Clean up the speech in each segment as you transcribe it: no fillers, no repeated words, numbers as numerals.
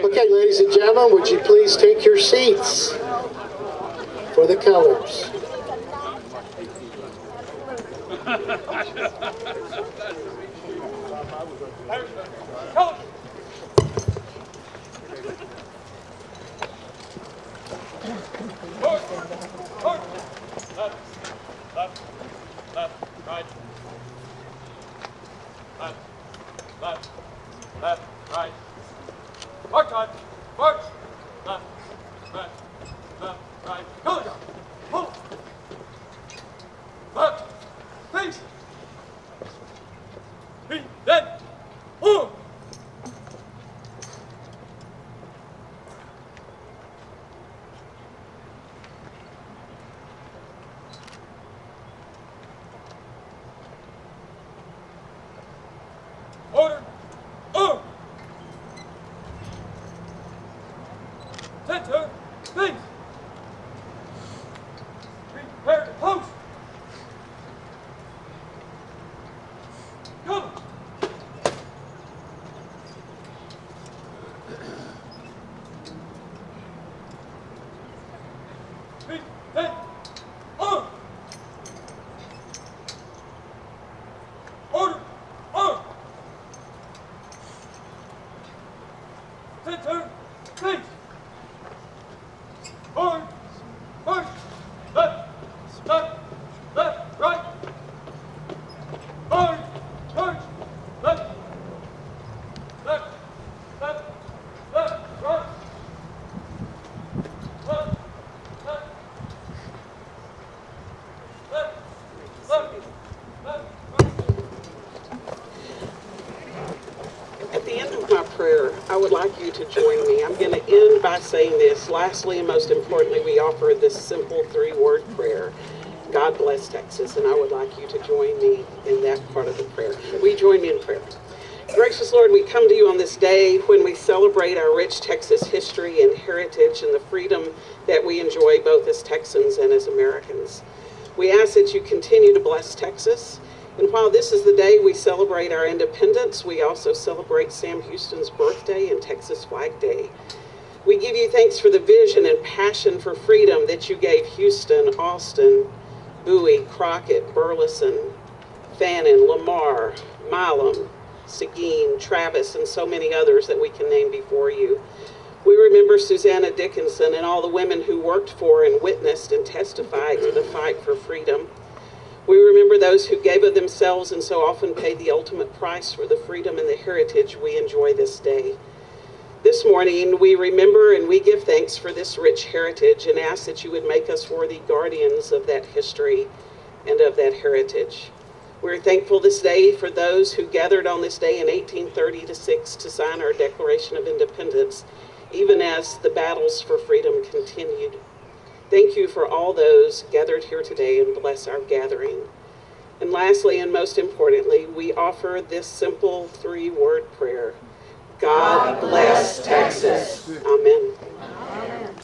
Okay, ladies and gentlemen, would you please take your seats for the colors? I would like you to join me. I'm going to end by saying this. Lastly, and most importantly, we offer this simple three-word prayer. God bless Texas, and I would like you to join me in that part of the prayer. Will you join me in prayer? Gracious Lord, we come to you on this day when we celebrate our rich Texas history and heritage and the freedom that we enjoy both as Texans and as Americans. We ask that you continue to bless Texas. And while this is the day we celebrate our independence, we also celebrate Sam Houston's birthday and Texas Flag Day. We give you thanks for the vision and passion for freedom that you gave Houston, Austin, Bowie, Crockett, Burleson, Fannin, Lamar, Milam, Seguin, Travis, and so many others that we can name before you. We remember Susanna Dickinson and all the women who worked for and witnessed and testified to the fight for freedom. We remember those who gave of themselves and so often paid the ultimate price for the freedom and the heritage we enjoy this day. This morning, we remember and we give thanks for this rich heritage and ask that you would make us worthy guardians of that history and of that heritage. We're thankful this day for those who gathered on this day in 1836 to sign our Declaration of Independence, even as the battles for freedom continued. Thank you for all those gathered here today and bless our gathering. And lastly, and most importantly, we offer this simple three-word prayer. God bless Texas. Amen. Amen.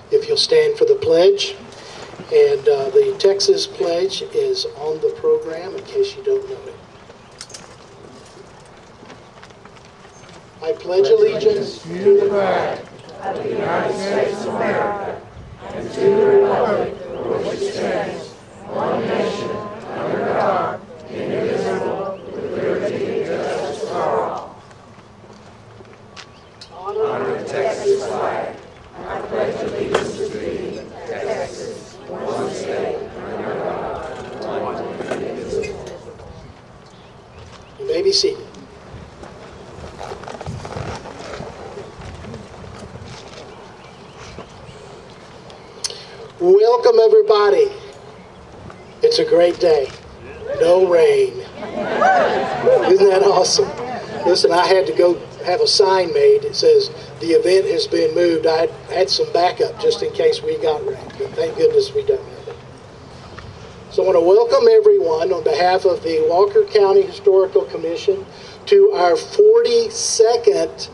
If you'll stand for the pledge, and the Texas pledge is on the program in case you don't know it. I pledge allegiance to the flag of the United States of America and to the republic for which it stands, one nation, under God, indivisible, with liberty and justice for all. Honor the Texas flag. I pledge allegiance to thee, Texas, one state, under God, one indivisible. You may be seated. Welcome, everybody. It's a great day. No rain. Isn't that awesome? Listen, I had to go have a sign made that says the event has been moved. I had some backup just in case we got rain, but thank goodness we don't have it. So I want to welcome everyone on behalf of the Walker County Historical Commission to our 42nd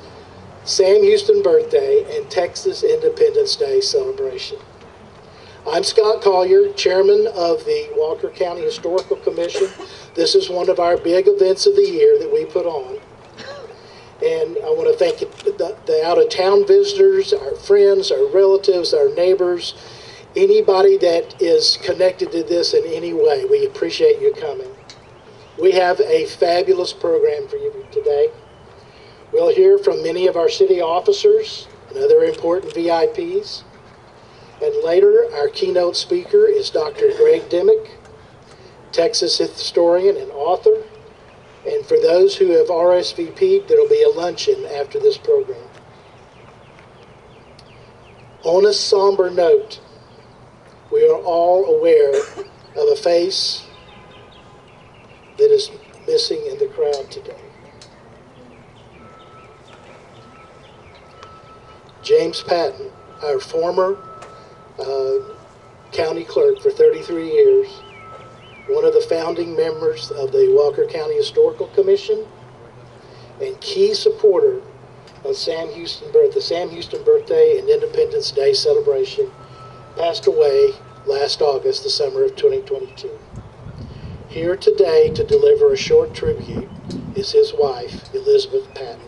Sam Houston birthday and Texas Independence Day celebration. I'm Scott Collier, Chairman of the Walker County Historical Commission. This is one of our big events of the year that we put on. And I want to thank the out-of-town visitors, our friends, our relatives, our neighbors, anybody that is connected to this in any way. We appreciate you coming. We have a fabulous program for you today. We'll hear from many of our city officers and other important VIPs. And later, our keynote speaker is Dr. Greg Dimmick, Texas historian and author. And for those who have RSVP'd, there will be a luncheon after this program. On a somber note, we are all aware of a face that is missing in the crowd today. James Patton, our former county clerk for 33 years, one of the founding members of the Walker County Historical Commission, and key supporter of the Sam Houston Birthday and Independence Day celebration, passed away last August, the summer of 2022. Here today to deliver a short tribute is his wife, Elizabeth Patton.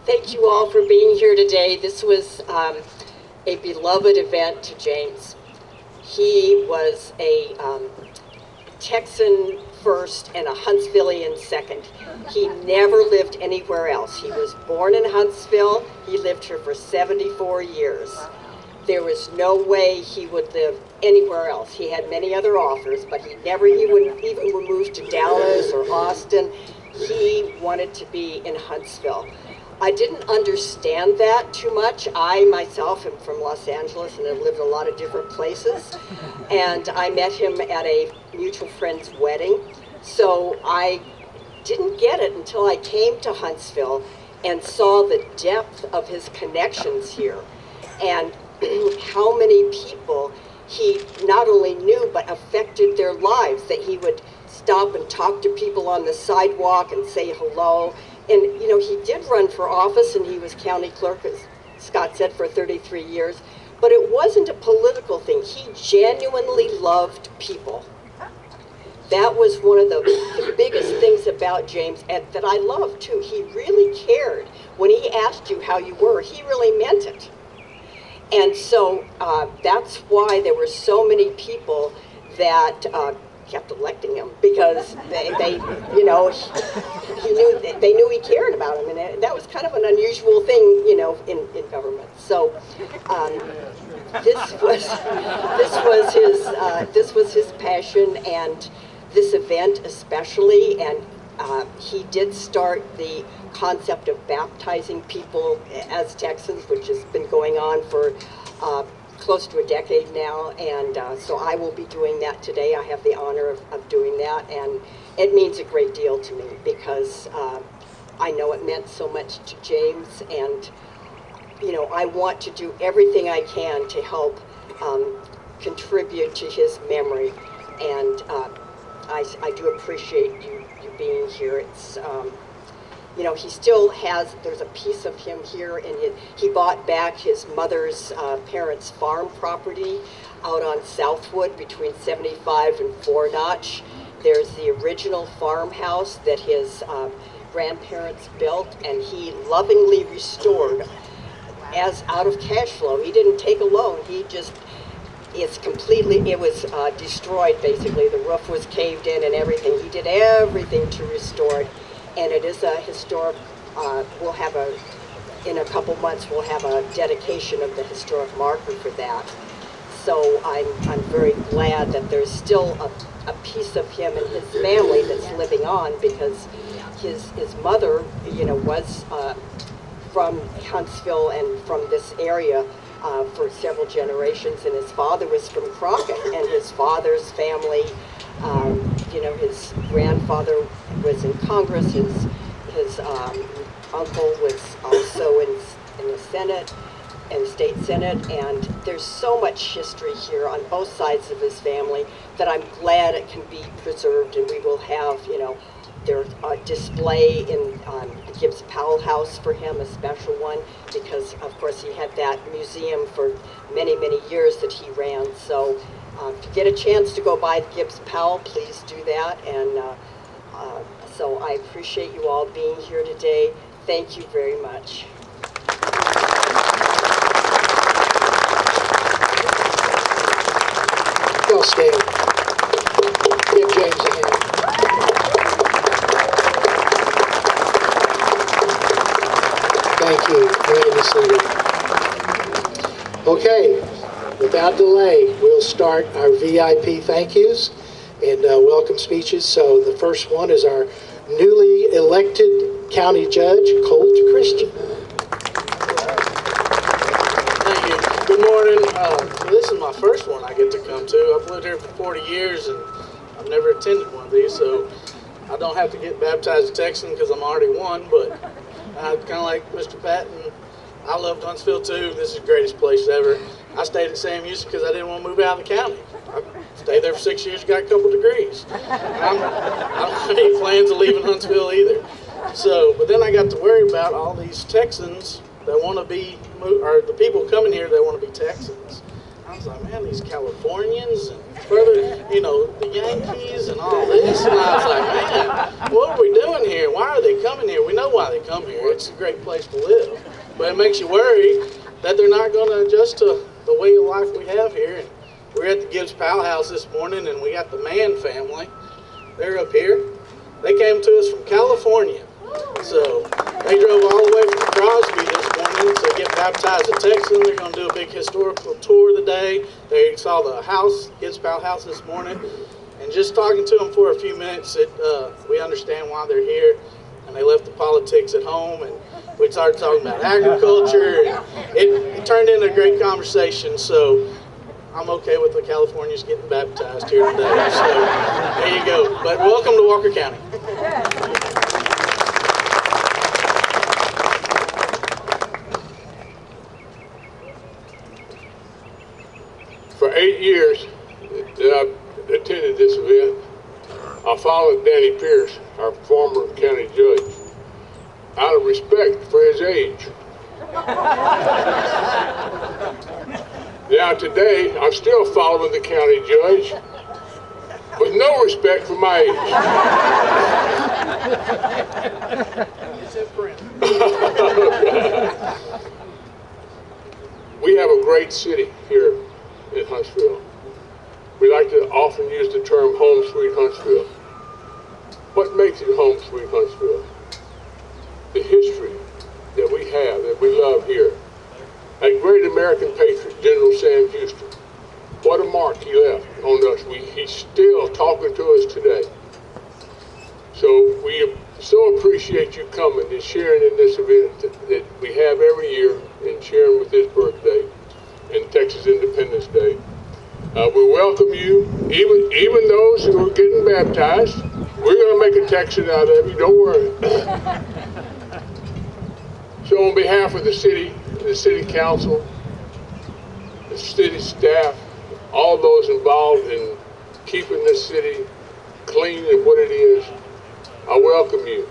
Thank you all for being here today. This was a beloved event to James. He was a Texan first and a Huntsvillian second. He never lived anywhere else. He was born in Huntsville. He lived here for 74 years. There was no way he would live anywhere else. He had many other offers, but he wouldn't even move to Dallas or Austin. He wanted to be in Huntsville. I didn't understand that too much. I myself am from Los Angeles and have lived in a lot of different places. And I met him at a mutual friend's wedding. So I didn't get it until I came to Huntsville and saw the depth of his connections here and how many people he not only knew but affected their lives, that he would stop and talk to people on the sidewalk and say hello. And, you know, he did run for office, and he was county clerk, as Scott said, for 33 years. But it wasn't a political thing. He genuinely loved people. That was one of the biggest things about James, and that I love, too. He really cared. When he asked you how you were, he really meant it. And so that's why there were so many people that kept electing him, because they you know, they knew he cared about him, and that was kind of an unusual thing, you know, in government. So this was his passion, and this event especially, and he did start the concept of baptizing people as Texans, which has been going on for close to a decade now, and so I will be doing that today. I have the honor of doing that, and it means a great deal to me, because I know it meant so much to James, and you know, I want to do everything I can to help contribute to his memory, and I do appreciate you being here. It's you know, he still has, there's a piece of him here, and he bought back his mother's parents' farm property out on Southwood between 75 and Four Notch. There's the original farmhouse that his grandparents built, and he lovingly restored as out of cash flow. He didn't take a loan. He just, it was destroyed, basically. The roof was caved in and everything. He did everything to restore it. And it is a historic, we'll have in a couple months, we'll have a dedication of the historic marker for that. So I'm very glad that there's still a piece of him and his family that's living on, because his mother, you know, was from Huntsville and from this area for several generations, and his father was from Crockett, and his father's family, you know, his grandfather was in Congress, his uncle was also in the Senate and the state Senate, and there's so much history here on both sides of his family that I'm glad it can be preserved, and we will have, you know, there's a display in the Gibbs Powell House for him, a special one, because of course he had that museum for many, many years that he ran. So if you get a chance to go by the Gibbs Powell, please do that. And so I appreciate you all being here today. Thank you very much. Y'all stand. Give James a hand. Thank you. You may be seated. Okay, without delay, we'll start our VIP thank yous and welcome speeches. So the first one is our newly elected county judge, Colt Christian. Thank you. Good morning. This is my first one I get to come to. I've lived here for 40 years and I've never attended one of these, so I don't have to get baptized a Texan because I'm already one, but kind of like Mr. Patton, I loved Huntsville too. This is the greatest place ever. I stayed at Sam Houston because I didn't want to move out of the county. I stayed there for 6 years, got a couple degrees. I don't have any plans of leaving Huntsville either. So, but then I got to worry about all these Texans that want to be, or the people coming here that want to be Texans. I was like, man, these Californians and further, you know, the Yankees and all this. And I was like, man, what are we doing here? Why are they coming here? We know why they come here. It's a great place to live. But it makes you worry that they're not going to adjust to the way of life we have here. And we're at the Gibbs Powell House this morning, and we got the Mann family. They're up here. They came to us from California. So they drove all the way from Crosby this morning to get baptized at Texan. They're going to do a big historical tour today. They saw the house, Gibbs Powell House this morning. And just talking to them for a few minutes, we understand why they're here. And they left the politics at home, and we started talking about agriculture. And it turned into a great conversation. So I'm okay with the Californians getting baptized here today. So there you go. But welcome to Walker County. For 8 years that I've attended this event, I followed Danny Pierce, our former county judge, out of respect for his age. Now today, I'm still following the county judge with no respect for my age. We have a great city here in Huntsville. We like to often use the term home sweet Huntsville. What makes it home sweet Huntsville? The history that we have, that we love here. A great American patriot, General Sam Houston. What a mark he left on us. He's still talking to us today. So we so appreciate you coming and sharing in this event that we have every year and sharing with his birthday and Texas Independence Day. We welcome you, even those who are getting baptized. We're going to make a Texan out of you, don't worry. So on behalf of the city council, the city staff, all those involved in keeping this city clean and what it is, I welcome you.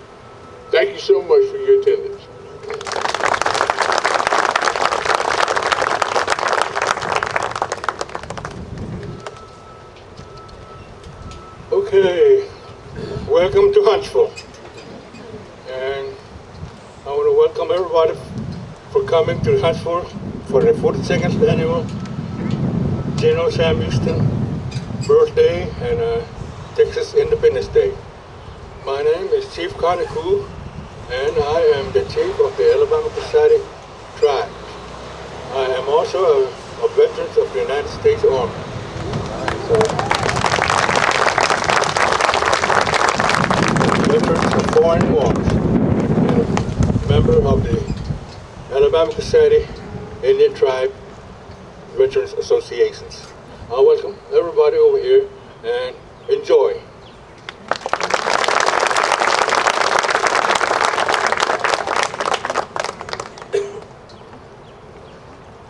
Thank you so much for your attendance. Okay, welcome to Huntsville. And I want to welcome everybody for coming to Huntsville for the 42nd annual General Sam Houston birthday and Texas Independence Day. My name is Chief Connie Koo, and I am the chief of the Alabama Cusati tribe. I am also a veteran of the United States Army. Veterans of foreign wars, and member of the Alabama Cusati Indian Tribe Veterans Associations. I welcome everybody over here and enjoy.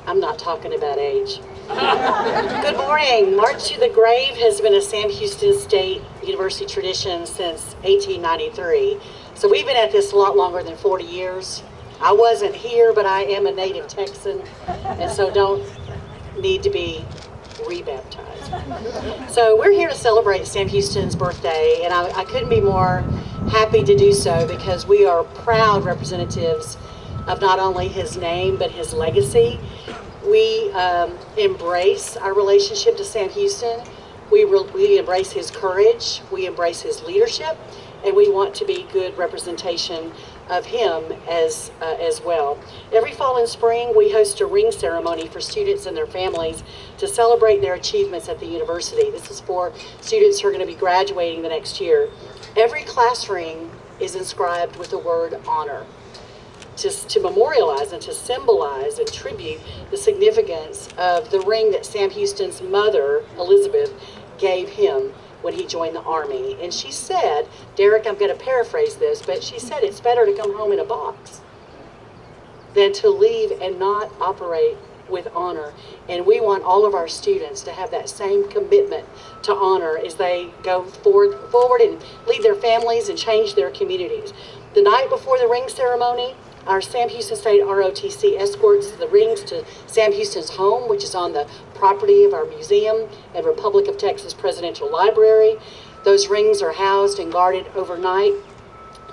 I'm not talking about age. Good morning. March to the Grave has been a Sam Houston State university tradition since 1893. So we've been at this a lot longer than 40 years. I wasn't here, but I am a native Texan, and so don't need to be rebaptized. So we're here to celebrate Sam Houston's birthday, and I couldn't be more happy to do so because we are proud representatives of not only his name, but his legacy. We embrace our relationship to Sam Houston. We embrace his courage, we embrace his leadership, and we want to be good representation of him as well. Every fall and spring, we host a ring ceremony for students and their families to celebrate their achievements at the university. This is for students who are going to be graduating the next year. Every class ring is inscribed with the word honor, to memorialize and to symbolize and tribute the significance of the ring that Sam Houston's mother, Elizabeth, gave him when he joined the Army. And she said, Derek, I'm going to paraphrase this, but she said it's better to come home in a box than to leave and not operate with honor. And we want all of our students to have that same commitment to honor as they go forward and lead their families and change their communities. The night before the ring ceremony, our Sam Houston State ROTC escorts the rings to Sam Houston's home, which is on the property of our museum and Republic of Texas Presidential Library. Those rings are housed and guarded overnight.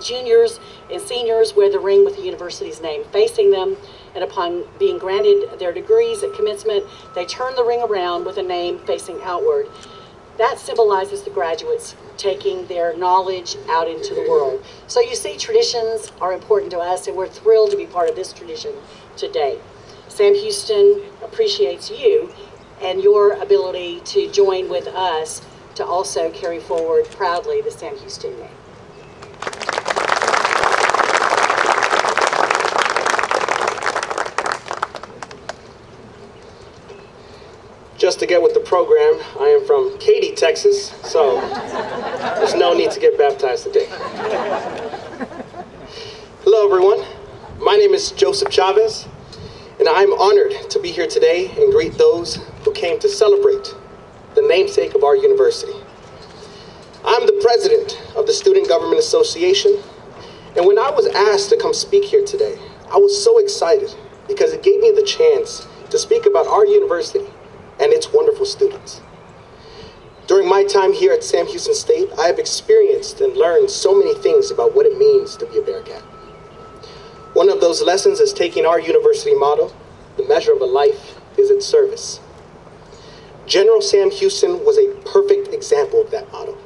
Juniors and seniors wear the ring with the university's name facing them, and upon being granted their degrees at commencement, they turn the ring around with a name facing outward. That symbolizes the graduates taking their knowledge out into the world. So you see, traditions are important to us, and we're thrilled to be part of this tradition today. Sam Houston appreciates you and your ability to join with us to also carry forward proudly the Sam Houston name. Just to get with the program, I am from Katy, Texas, so there's no need to get baptized today. Hello, everyone. My name is Joseph Chavez, and I'm honored to be here today and greet those who came to celebrate the namesake of our university. I'm the president of the Student Government Association, and when I was asked to come speak here today, I was so excited because it gave me the chance to speak about our university and its wonderful students. During my time here at Sam Houston State, I have experienced and learned so many things about what it means to be a Bearcat. One of those lessons is taking our university motto, the measure of a life is its service. General Sam Houston was a perfect example of that motto.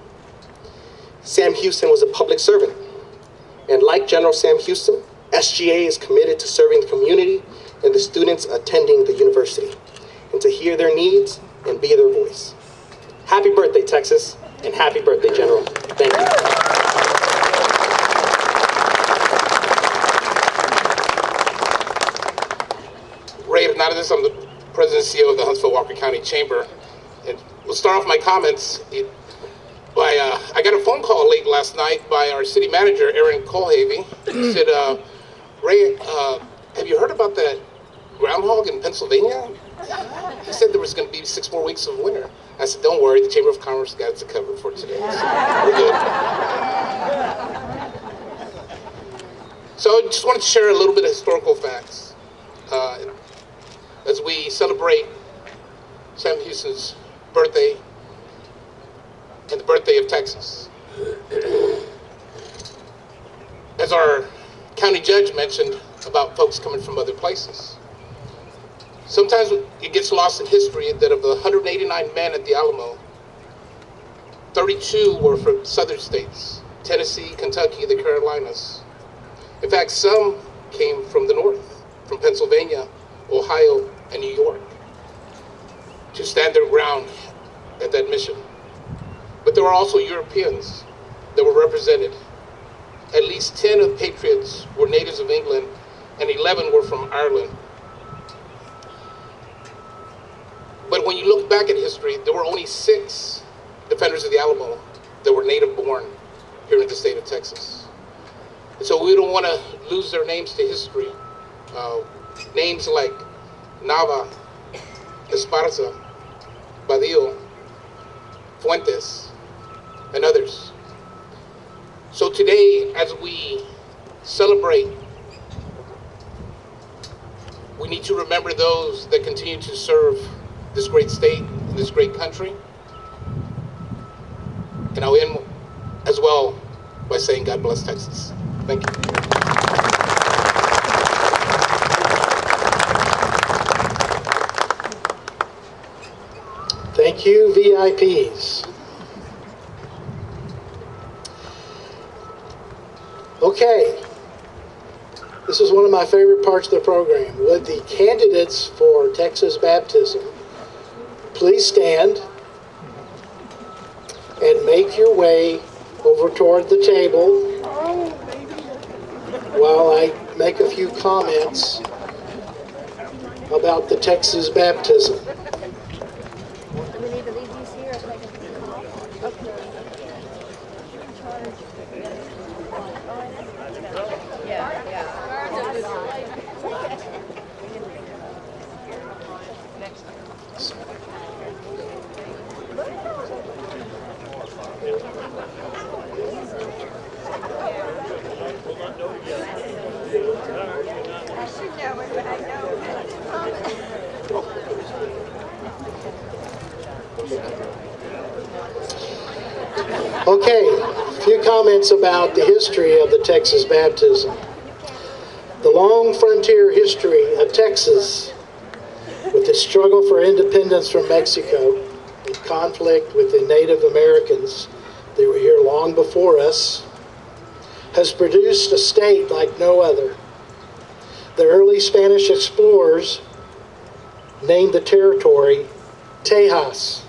Sam Houston was a public servant, and like General Sam Houston, SGA is committed to serving the community and the students attending the university, and to hear their needs and be their voice. Happy birthday, Texas, and happy birthday, General. Thank you. Ray Hernandez, I'm the President and CEO of the Huntsville-Walker County Chamber. And we'll start off my comments by, I got a phone call late last night by our city manager, Aaron Colhavy. He said, Ray, have you heard about that groundhog in Pennsylvania? He said there was going to be 6 more weeks of winter. I said, don't worry, the Chamber of Commerce got us covered for today. So we're good. So I just wanted to share a little bit of historical facts as we celebrate Sam Houston's birthday and the birthday of Texas. As our county judge mentioned about folks coming from other places. Sometimes it gets lost in history that of the 189 men at the Alamo, 32 were from southern states, Tennessee, Kentucky, the Carolinas. In fact, some came from the north, from Pennsylvania, Ohio, and New York, to stand their ground at that mission. But there were also Europeans that were represented. At least 10 of the patriots were natives of England, and 11 were from Ireland. But when you look back at history, there were only 6 defenders of the Alamo that were native born here in the state of Texas. And so we don't want to lose their names to history. Names like Nava, Esparza, Badillo, Fuentes, and others. So today, as we celebrate, we need to remember those that continue to serve this great state, this great country. And I'll end as well by saying God bless Texas. Thank you. Thank you, VIPs. Okay, this is one of my favorite parts of the program. Would the candidates for Texas baptism please stand and make your way over toward the table while I make a few comments about the Texas baptism. Do we need to leave these here? Okay. Okay, a few comments about the history of the Texas baptism. The long frontier history of Texas, with its struggle for independence from Mexico and conflict with the Native Americans that were here long before us, has produced a state like no other. The early Spanish explorers named the territory Tejas,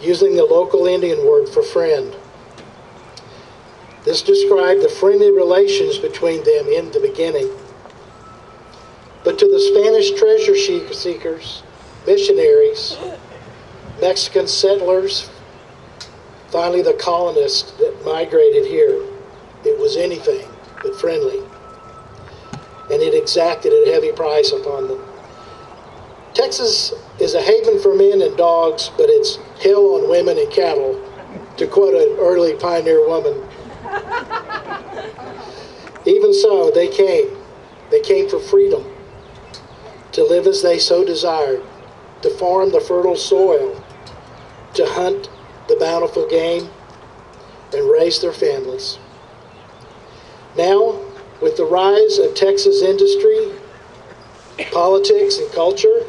using the local Indian word for friend. This described the friendly relations between them in the beginning. But to the Spanish treasure seekers, missionaries, Mexican settlers, finally the colonists that migrated here, it was anything but friendly. And it exacted a heavy price upon them. Texas is a haven for men and dogs, but it's hell on women and cattle, to quote an early pioneer woman. Even so, they came. They came for freedom, to live as they so desired, to farm the fertile soil, to hunt the bountiful game, and raise their families. Now, with the rise of Texas industry, politics, and culture,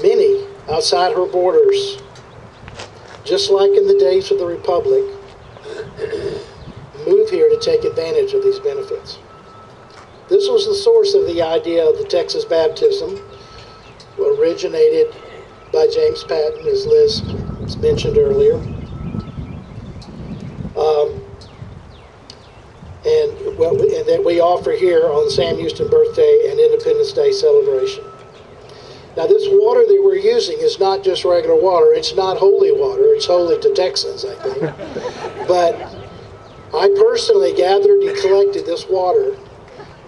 many outside her borders, just like in the days of the Republic, move here to take advantage of these benefits. This was the source of the idea of the Texas baptism, originated by James Patton, as Liz mentioned earlier. And that we offer here on Sam Houston birthday and Independence Day celebration. Now, this water that we're using is not just regular water. It's not holy water. It's holy to Texans, I think. But I personally gathered and collected this water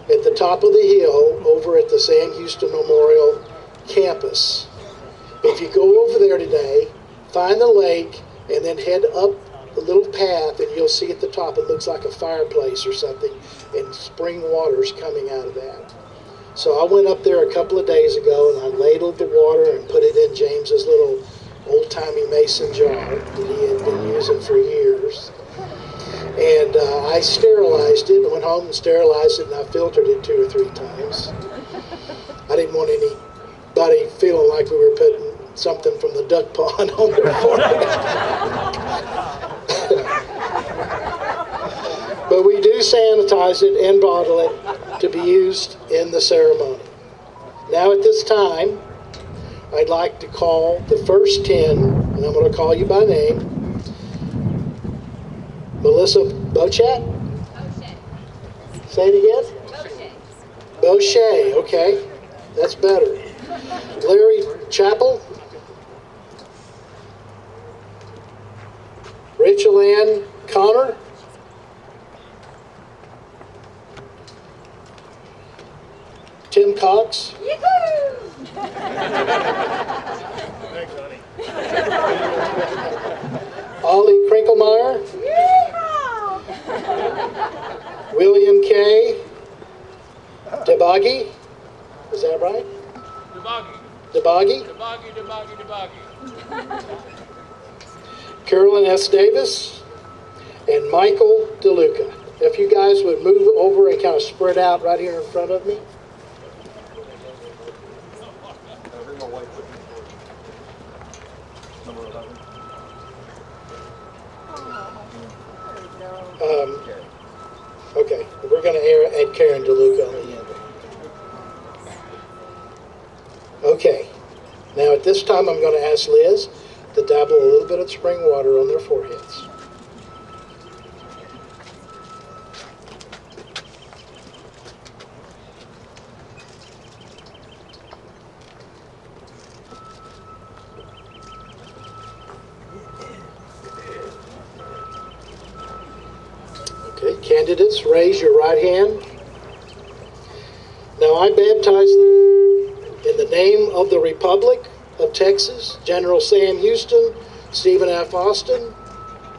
at the top of the hill over at the Sam Houston Memorial campus. If you go over there today, find the lake, and then head up a little path, and you'll see at the top, it looks like a fireplace or something, and spring water's coming out of that. So I went up there a couple of days ago, and I ladled the water and put it in James's little old-timey mason jar that he had been using for years. And I sterilized it, went home and sterilized it, and I filtered it 2 or 3 times. I didn't want anybody feeling like we were putting something from the duck pond on their forehead. But we do sanitize it and bottle it to be used in the ceremony. Now at this time, I'd like to call the first 10, and I'm going to call you by name. Melissa Bochat? Bochet. Say it again? Bochet. Bochet, okay. That's better. Larry Chappell? Rachel Ann Connor? Tim Cox? Holly Krinklemeyer, William K. Debagi, is that right? Debagi. Carolyn S. Davis, and Michael DeLuca. If you guys would move over and kind of spread out right here in front of me. Okay, we're going to add Karen DeLuca on the end. Okay, now at this time I'm going to ask Liz to dabble a little bit of spring water on their foreheads. Okay, candidates, raise your right hand. Now I baptize them in the name of the Republic of Texas, General Sam Houston, Stephen F. Austin,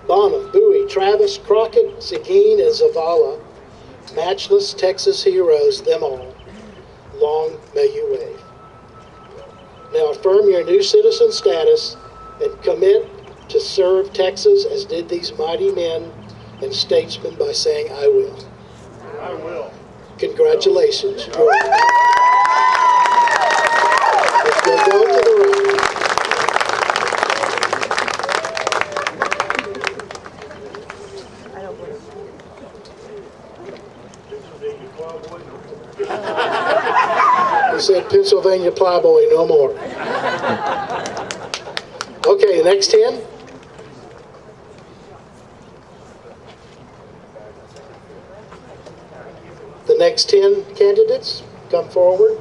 Bonham, Bowie, Travis, Crockett, Seguin, and Zavala, matchless Texas heroes, them all. Long may you wave. Now affirm your new citizen status and commit to serve Texas as did these mighty men and statesmen by saying, I will. I will. Congratulations. Let's go to the right. He said Pennsylvania Plowboy no more. Okay, the next 10. The next 10 candidates come forward.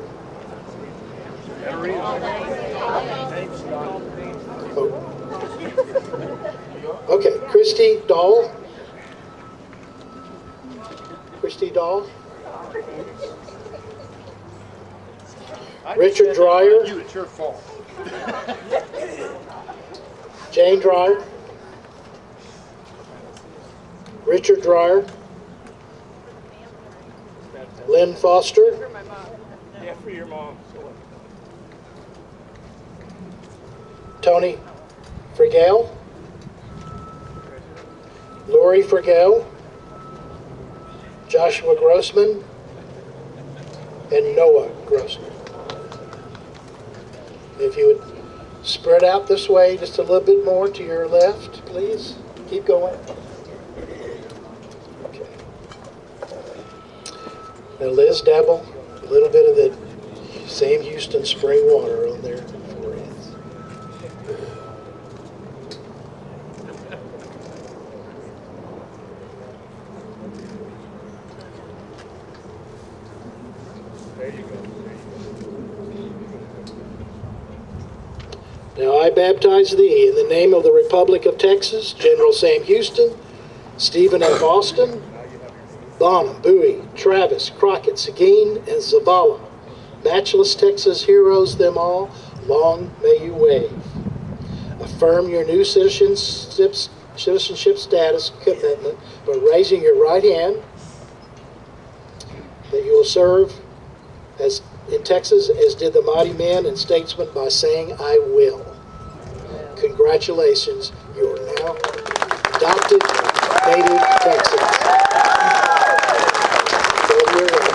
Okay, Christy Dahl. Christy Dahl. Richard Dreyer. It's your fault. Jane Dreyer. Richard Dreyer. Lynn Foster. Yeah, for your mom. Tony Frigale. Lori Frigale. Joshua Grossman. And Noah Grossman. If you would spread out this way just a little bit more to your left, please. Keep going. Okay. Now Liz, dabble a little bit of the Sam Houston spring water on their foreheads. There you go. Now I baptize thee in the name of the Republic of Texas, General Sam Houston, Stephen F. Austin, Bonham, Bowie, Travis, Crockett, Seguin, and Zavala, matchless Texas heroes, them all. Long may you wave. Affirm your new citizenship status commitment by raising your right hand that you will serve as in Texas as did the mighty men and statesmen by saying, I will. Congratulations, you are now adopted native Texans. Go your way.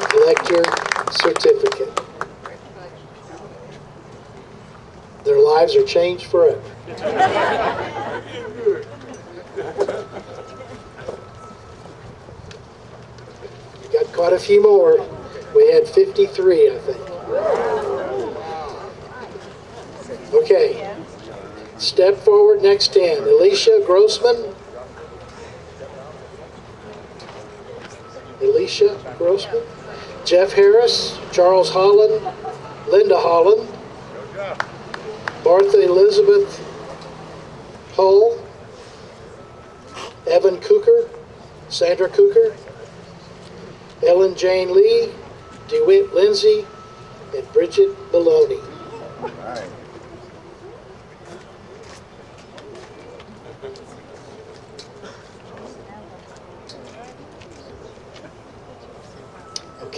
Collect your certificate. Their lives are changed forever. You got quite a few more. We had 53, I think. Okay. Step forward, next 10. Alicia Grossman. Alicia Grossman. Jeff Harris. Charles Holland. Linda Holland. Martha Elizabeth Hull. Evan Cooker. Sandra Cooker. Ellen Jane Lee. DeWitt Lindsay, and Bridget Maloney.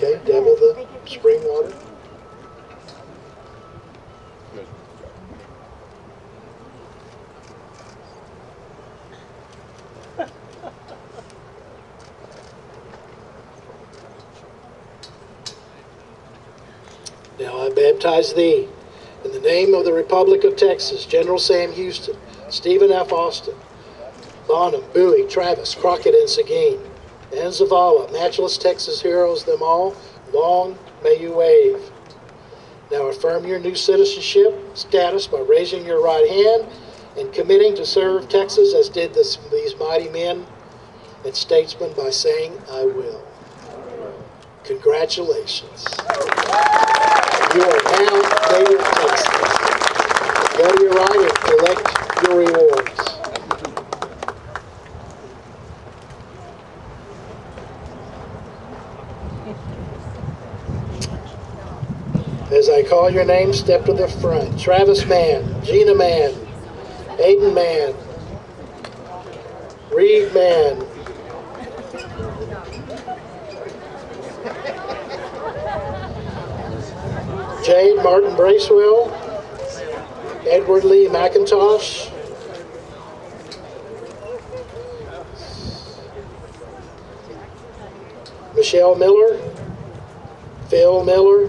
Okay, devil the spring water. Now I baptize thee in the name of the Republic of Texas, General Sam Houston, Stephen F. Austin, Bonham, Bowie, Travis, Crockett, and Seguin, and Zavala, matchless Texas heroes, them all. Long may you wave. Now affirm your new citizenship status by raising your right hand and committing to serve Texas as did these mighty men and statesmen by saying, I will. Congratulations. You are now native Texans. Go to your right and collect your rewards. As I call your name, step to the front. Travis Mann, Gina Mann, Aiden Mann, Reed Mann, Jade Martin Bracewell, Edward Lee McIntosh, Michelle Miller, Phil Miller,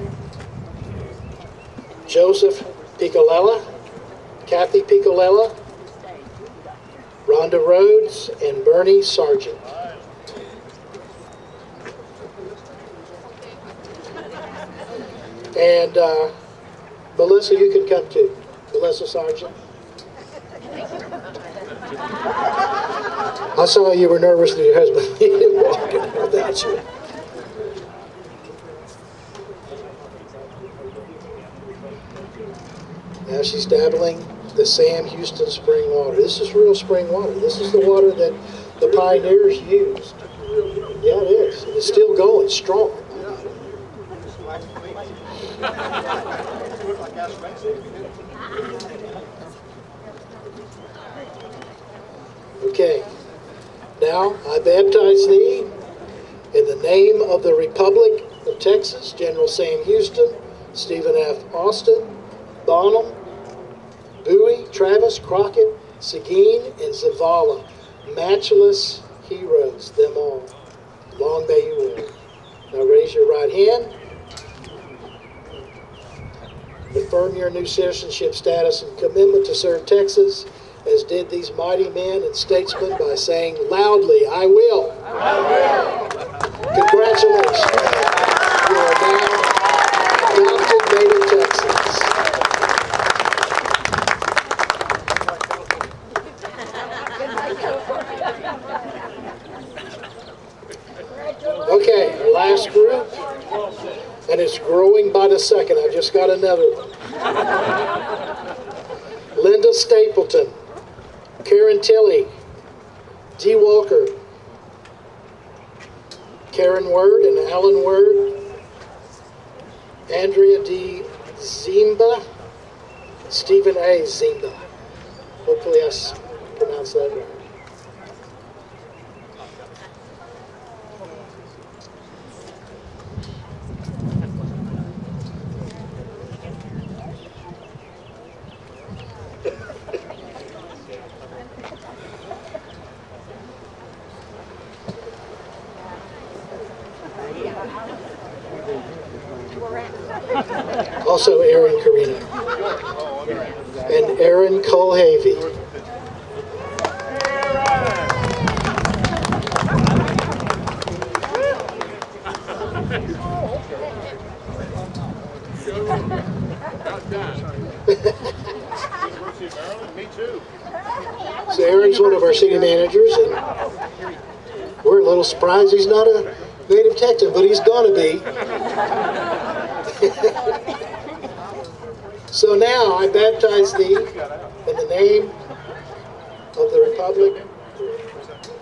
Joseph Picolella, Kathy Picolella, Rhonda Rhodes, and Bernie Sargent. And Melissa, you can come too. Melissa Sargent. I saw you were nervous that your husband didn't walk in without you. Now she's dabbling the Sam Houston spring water. This is real spring water. This is the water that the pioneers used. Yeah, it is. It's still going strong. Okay. Now I baptize thee in the name of the Republic of Texas, General Sam Houston, Stephen F. Austin, Bonham, Bowie, Travis, Crockett, Seguin, and Zavala, matchless heroes, them all. Long may you live. Now raise your right hand. Affirm your new citizenship status and commitment to serve Texas as did these mighty men and statesmen by saying loudly, I will. I will. Congratulations. You are now adopted native Texans. Okay, our last group, and it's growing by the second. I've just got another one. Linda Stapleton, Karen Tilley, Dee Walker, Karen Word and Alan Word, Andrea D. Zimba, Stephen A. Zimba. Hopefully I pronounced that right. Also Aaron Carino and Aaron Colhavy. So Aaron's one of our city managers, and we're a little surprised he's not a native Texan, but he's gonna be. So now I baptize thee in the name of the Republic.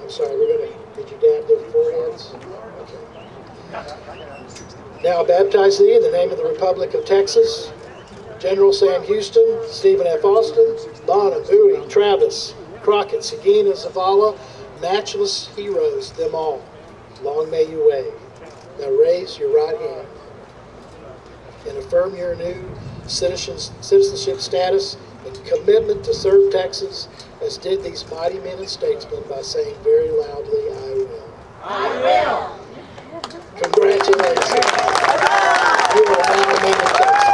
I'm sorry, did you dab their foreheads? Okay. Now I baptize thee in the name of the Republic of Texas, General Sam Houston, Stephen F. Austin, Bonham, Bowie, Travis, Crockett, Seguin, and Zavala, matchless heroes, them all. Long may you wave. Now raise your right hand and affirm your new citizenship status and commitment to serve Texas as did these mighty men and statesmen by saying very loudly, I will. I will. Congratulations. You are now a man of Texas.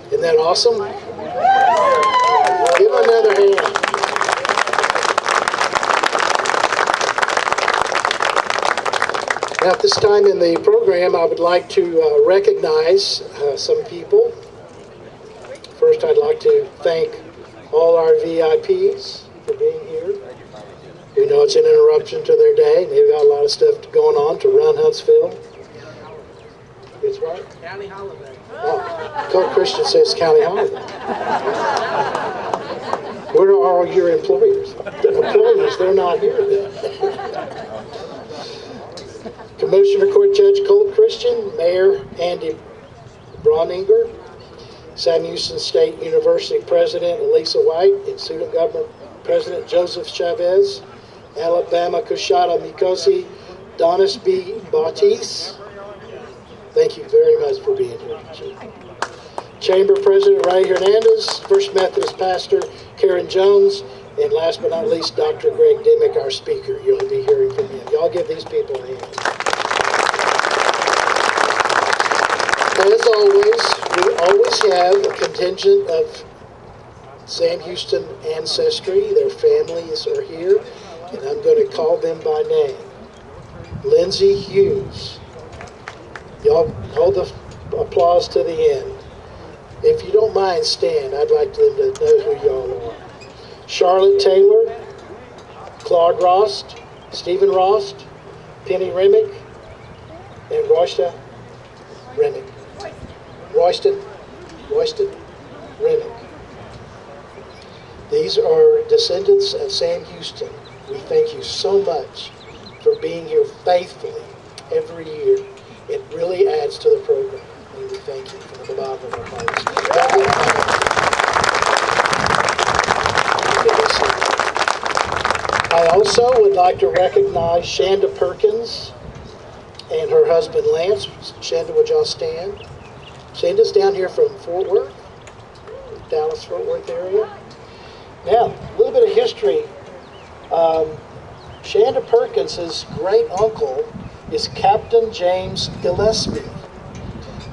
Isn't that awesome? Give him another hand. Now, at this time in the program, I would like to recognize some people. First, I'd like to thank all our VIPs for being here. We know it's an interruption to their day. They've got a lot of stuff going on to run Huntsville. It's what? County holiday. Oh, Coach Christian says county holiday. Where are all your employers? Employees, they're not here then. Commissioner Court Judge Colt Christian, Mayor Andy Brauninger, Sam Houston State University President Elisa White, and Student Government President Joseph Chavez, Alabama Coshada Mikosi, Donis B. Bautis. Thank you very much for being here. Chamber President Ray Hernandez, First Methodist Pastor Karen Jones, and last but not least, Dr. Greg Dimmick, our speaker. You'll be hearing from him. Y'all give these people a hand. As always, we always have a contingent of Sam Houston ancestry. Their families are here, and I'm going to call them by name. Lindsay Hughes. Y'all hold the applause to the end. If you don't mind, stand. I'd like them to know who y'all are. Charlotte Taylor, Claude Rost, Stephen Rost, Penny Remick, and Roysta Remick. Royston Remick. These are descendants of Sam Houston. We thank you so much for being here faithfully every year. It really adds to the program. And we thank you from the bottom of our hearts. I also would like to recognize Shanda Perkins and her husband Lance. Shanda, would y'all stand? Shanda's down here from Fort Worth, Dallas, Fort Worth area. Now, a little bit of history. Shanda Perkins' great uncle is Captain James Gillespie.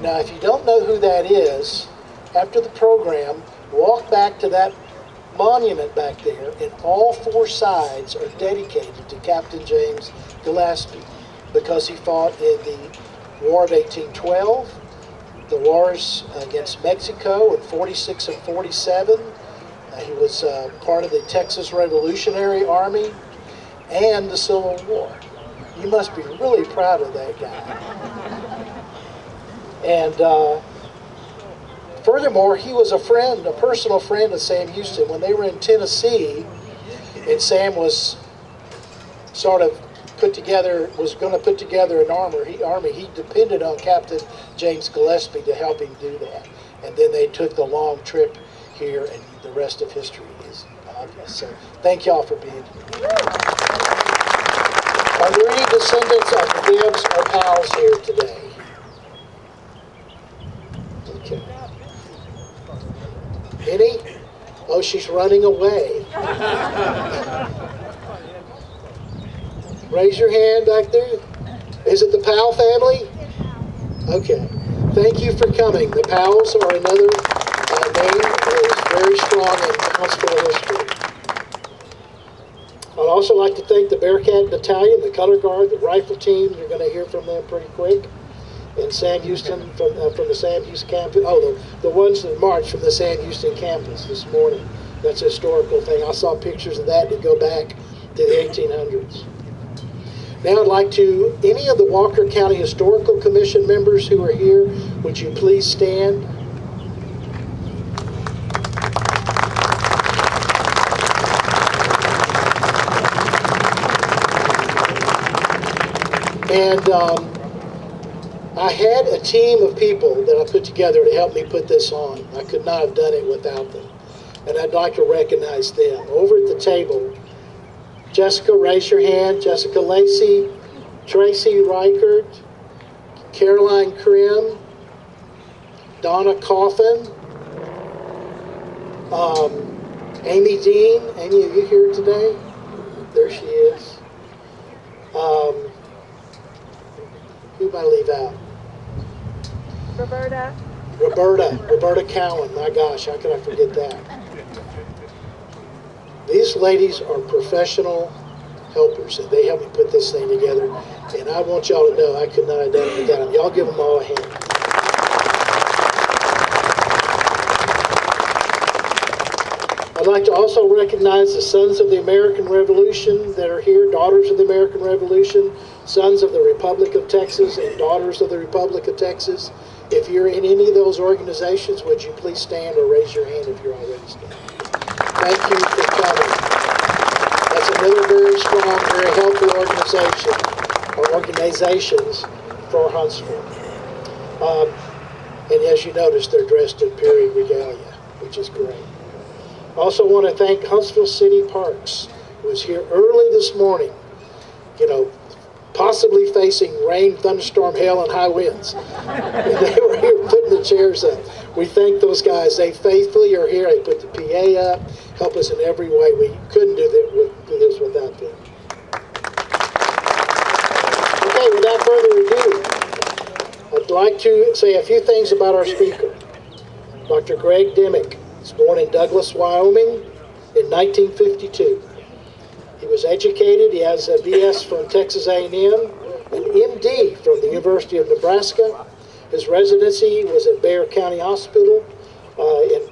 Now, if you don't know who that is, after the program, walk back to that monument back there, and all four sides are dedicated to Captain James Gillespie because he fought in the War of 1812, the wars against Mexico in 46 and 47. He was part of the Texas Revolutionary Army and the Civil War. You must be really proud of that guy. And furthermore, he was a personal friend of Sam Houston. When they were in Tennessee, and Sam was sort of was going to put together an army, he depended on Captain James Gillespie to help him do that. And then they took the long trip here, and the rest of history is obvious. So thank y'all for being here. Are there any descendants of Gibbs or Powell's here today? Okay. Any? Oh, she's running away. Raise your hand back there. Is it the Powell family? Okay. Thank you for coming. The Powells are another name that is very strong in Huntsville history. I'd also like to thank the Bearcat Battalion, the Color Guard, the Rifle Team. You're going to hear from them pretty quick. And Sam Houston from the Sam Houston campus. Oh, the ones that marched from the Sam Houston campus this morning. That's a historical thing. I saw pictures of that that go back to the 1800s. Now I'd like to, any of the Walker County Historical Commission members who are here, would you please stand? And I had a team of people that I put together to help me put this on. I could not have done it without them. And I'd like to recognize them. Over at the table, Jessica, raise your hand. Jessica Lacey, Tracy Reichert, Caroline Krim, Donna Coffin, Amy Dean. Amy, are you here today? There she is. Who did I leave out? Roberta Cowan. My gosh, how could I forget that? These ladies are professional helpers, and they helped me put this thing together. And I want y'all to know I could not have done it without them. Y'all give them all a hand. I'd like to also recognize the Sons of the American Revolution that are here, Daughters of the American Revolution, Sons of the Republic of Texas, and Daughters of the Republic of Texas. If you're in any of those organizations, would you please stand or raise your hand if you're already standing? Thank you for coming. That's another very strong, very healthy organization, or organizations for Huntsville. And as you notice, they're dressed in period regalia, which is great. Also want to thank Huntsville City Parks, who was here early this morning, possibly facing rain, thunderstorm, hail, and high winds. And they were here putting the chairs up. We thank those guys. They faithfully are here. They put the PA up, help us in every way. We couldn't do this without them. Okay, without further ado, I'd like to say a few things about our speaker. Dr. Greg Dimick was born in Douglas, Wyoming in 1952. He was educated. He has a BS from Texas A&M, an MD from the University of Nebraska. His residency was at Bexar County Hospital in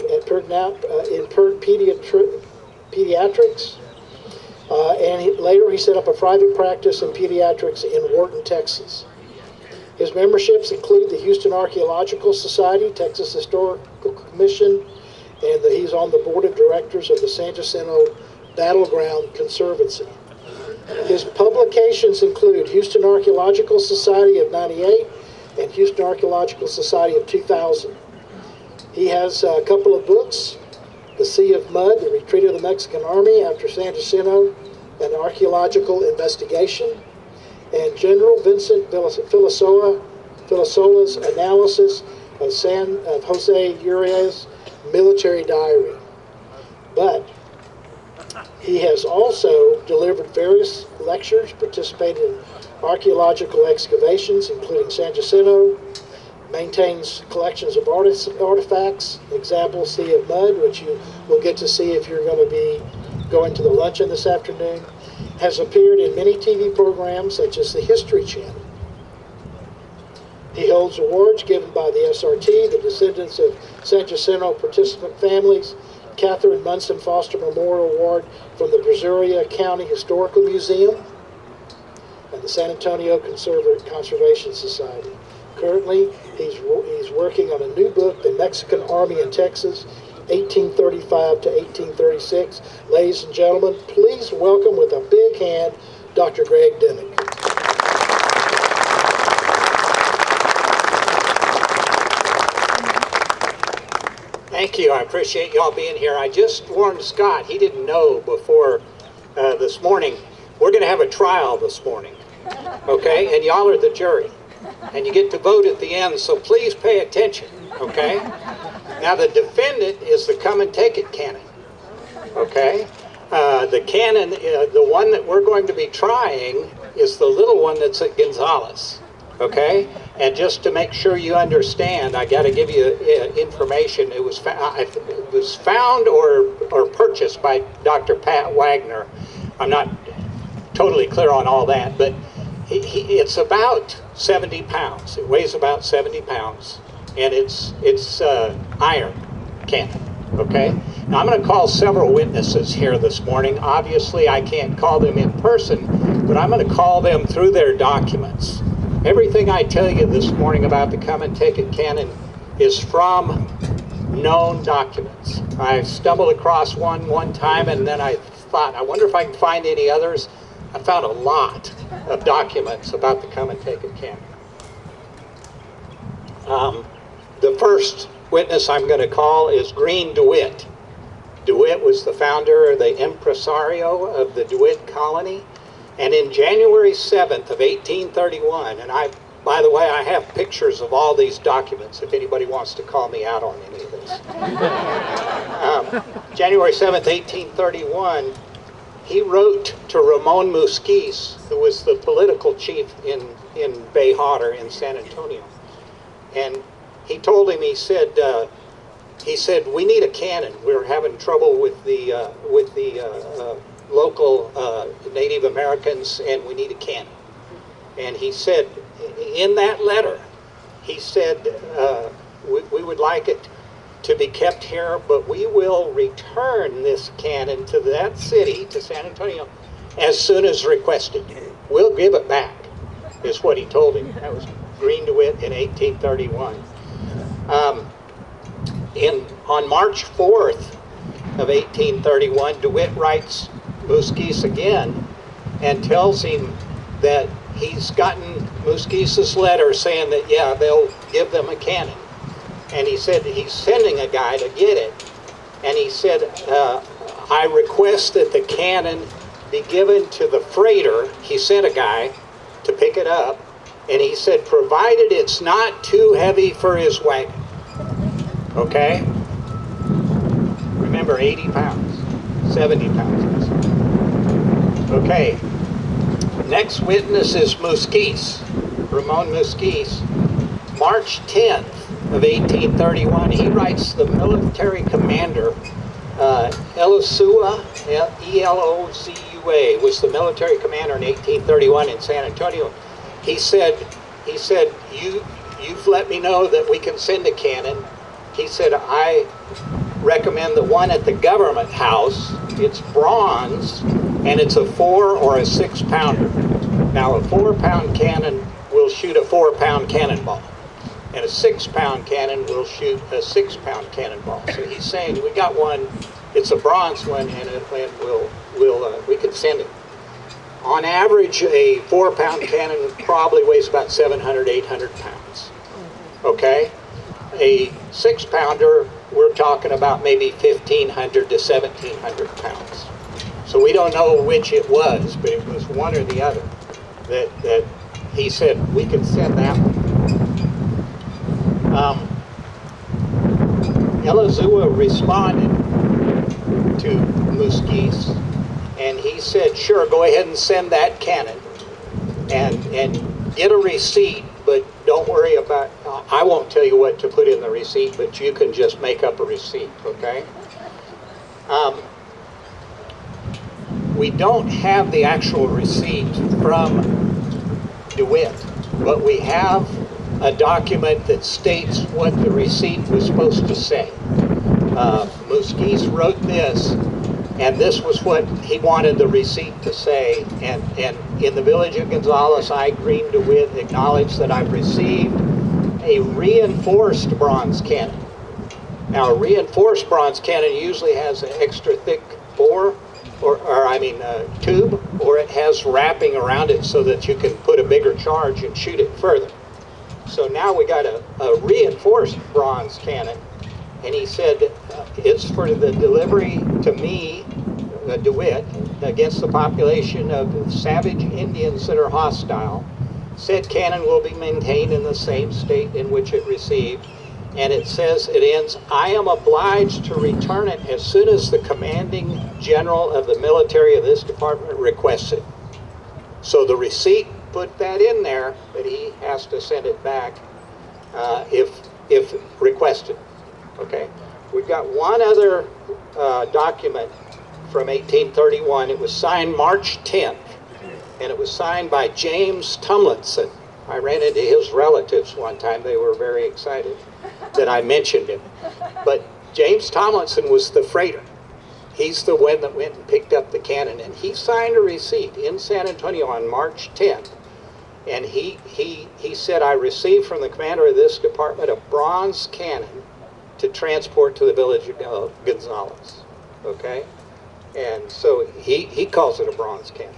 pediatrics. Later he set up a private practice in pediatrics in Wharton, Texas. His memberships include the Houston Archaeological Society, Texas Historical Commission, and he's on the board of directors of the San Jacinto Battleground Conservancy. His publications include Houston Archaeological Society of '98 and Houston Archaeological Society of 2000. He has a couple of books, The Sea of Mud, The Retreat of the Mexican Army After San Jacinto, An Archaeological Investigation, and General Vincent Filosola's analysis of Jose Urias' military diary. But he has also delivered various lectures, participated in archaeological excavations, including San Jacinto, maintains collections of artifacts, example, Sea of Mud, which you will get to see if you're going to be going to the luncheon this afternoon, has appeared in many TV programs such as the History Channel. He holds awards given by the SRT, the Descendants of San Jacinto Participant Families, Catherine Munson Foster Memorial Award from the Brazoria County Historical Museum, and the San Antonio Conservation Society. Currently, he's working on a new book, The Mexican Army in Texas, 1835 to 1836. Ladies and gentlemen, please welcome with a big hand, Dr. Greg Dimick. Thank you. I appreciate y'all being here. I just warned Scott. He didn't know before this morning. We're going to have a trial this morning, okay? And y'all are the jury. And you get to vote at the end, so please pay attention, okay? Now, the defendant is the come and take it cannon, okay? The cannon, the one that we're going to be trying is the little one that's at Gonzales, okay? And just to make sure you understand, I got to give you information. It was found or purchased by Dr. Pat Wagner. I'm not totally clear on all that, but it's about 70 pounds. It weighs about 70 pounds, and it's iron cannon. Okay. Now I'm going to call several witnesses here this morning. Obviously, I can't call them in person, but I'm going to call them through their documents. Everything I tell you this morning about the come and take it cannon is from known documents. I stumbled across one time, and then I thought, I wonder if I can find any others. I found a lot of documents about the Come and Take It cannon. The first witness I'm going to call is Green DeWitt. DeWitt was the founder, the impresario of the DeWitt colony. And in January 7th of 1831, and by the way, I have pictures of all these documents if anybody wants to call me out on any of this. January 7th, 1831, he wrote to Ramon Musquiz, who was the political chief in Bayhawter in San Antonio. And he told him, he said, we need a cannon. We're having trouble with the local Native Americans, and we need a cannon. And he said, in that letter, he said, we would like it to be kept here, but we will return this cannon to that city, to San Antonio, as soon as requested. We'll give it back, is what he told him. That was Green DeWitt in 1831. On March 4th of 1831, DeWitt writes Musquiz again and tells him that he's gotten Musquiz's letter saying that, yeah, they'll give them a cannon. And he said he's sending a guy to get it. And he said, I request that the cannon be given to the freighter. He sent a guy to pick it up. And he said, provided it's not too heavy for his wagon. Okay? Remember, 80 pounds, 70 pounds. Okay. Next witness is Musquiz, Ramon Musquiz. March 10th of 1831, he writes the military commander, Elozua, E-L-O-Z-U-A, was the military commander in 1831 in San Antonio. He said, you've let me know that we can send a cannon. He said, I recommend the one at the government house. It's bronze, and it's a 4 or a 6 pounder. Now, a 4-pound cannon will shoot a 4-pound cannonball, and a 6-pound cannon will shoot a 6-pound cannonball. So he's saying, we got one, it's a bronze one, and we can send it. On average, a 4-pound cannon probably weighs about 700, 800 pounds. Okay? A 6-pounder, we're talking about maybe 1,500 to 1,700 pounds. So we don't know which it was, but it was one or the other that he said we could send that one. Elozua responded to Musquiz, and he said, sure, go ahead and send that cannon and get a receipt, but don't worry about, I won't tell you what to put in the receipt, but you can just make up a receipt, okay? We don't have the actual receipt from DeWitt, but we have a document that states what the receipt was supposed to say. Musquiz wrote this, and this was what he wanted the receipt to say. And in the village of Gonzales, I, Green DeWitt, acknowledge that I've received a reinforced bronze cannon. Now, a reinforced bronze cannon usually has an extra thick bore, tube, or it has wrapping around it so that you can put a bigger charge and shoot it further. So now we got a reinforced bronze cannon, and he said it's for the delivery to me, DeWitt, against the population of savage Indians that are hostile. Said cannon will be maintained in the same state in which it received. And it says, it ends, I am obliged to return it as soon as the commanding general of the military of this department requests it. So the receipt put that in there, that he has to send it back if requested. Okay? We've got one other document from 1831. It was signed March 10th, and it was signed by James Tumlinson. I ran into his relatives one time. They were very excited that I mentioned him. But James Tomlinson was the freighter. He's the one that went and picked up the cannon, and he signed a receipt in San Antonio on March 10th. And he said, I received from the commander of this department a bronze cannon to transport to the village of Gonzales. Okay? And so he calls it a bronze cannon.